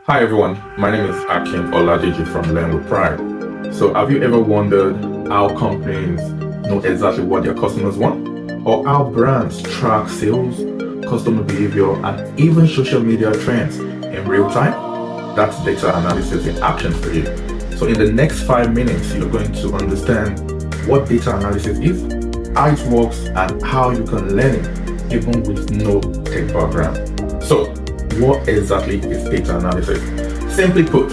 Hi everyone, my name is Akin Oladeji from LearnWithPride. So have you ever wondered how companies know exactly what their customers want? Or how brands track sales, customer behavior, and even social media trends in real time? That's data analysis in action for you. So in the next 5 minutes, you're going to understand what data analysis is, how it works, and how you can learn it even with no tech background. So what exactly is data analysis? Simply put,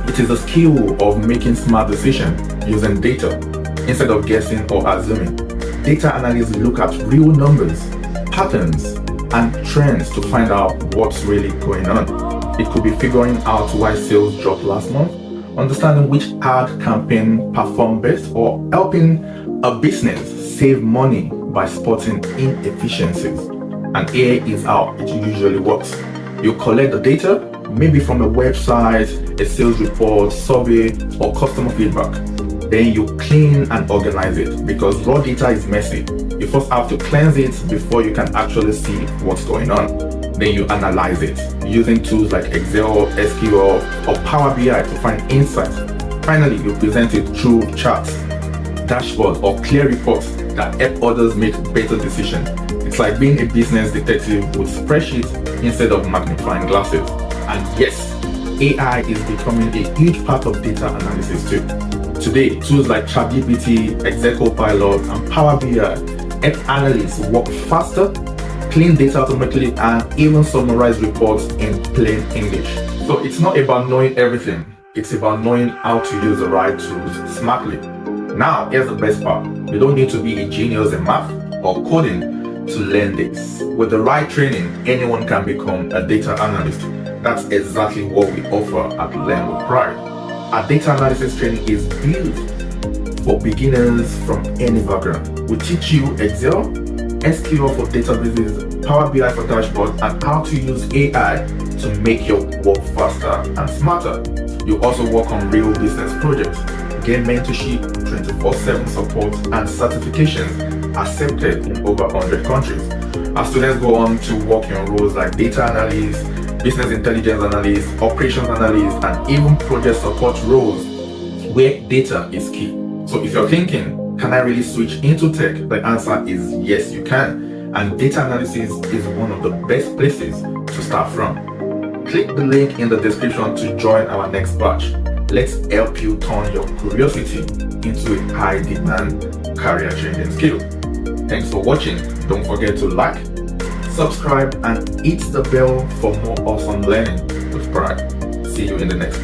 it is a skill of making smart decisions using data instead of guessing or assuming. Data analysts look at real numbers, patterns, and trends to find out what's really going on. It could be figuring out why sales dropped last month, understanding which ad campaign performed best, or helping a business save money by spotting inefficiencies. And here is how it usually works. You collect the data, maybe from a website, a sales report, survey, or customer feedback. Then you clean and organize it because raw data is messy. You first have to cleanse it before you can actually see what's going on. Then you analyze it using tools like Excel, SQL, or Power BI to find insights. Finally, you present it through charts, dashboards, or clear reports that help others make better decisions. It's like being a business detective with spreadsheets instead of magnifying glasses. And yes, AI is becoming a huge part of data analysis too. Today, tools like ChatGPT, Excel Copilot, and Power BI help analysts work faster, clean data automatically, and even summarize reports in plain English. So it's not about knowing everything, it's about knowing how to use the right tools smartly. Now, here's the best part. You don't need to be a genius in math or coding to learn this. With the right training, anyone can become a data analyst. That's exactly what we offer at LearnWithPride. Our data analysis training is built for beginners from any background. We teach you Excel, SQL for databases, Power BI for dashboards, and how to use AI to make your work faster and smarter. You also work on real business projects, get mentorship, 24/7 support, and certifications accepted in over 100 countries. Our students go on to work in roles like data analyst, business intelligence analyst, operations analyst, and even project support roles where data is key. So if you're thinking, can I really switch into tech? The answer is yes, you can. And data analysis is one of the best places to start from. Click the link in the description to join our next batch. Let's help you turn your curiosity into a high-demand, career-changing skill. Thanks for watching. Don't forget to like, subscribe, and hit the bell for more awesome learning with pride. See you in the next.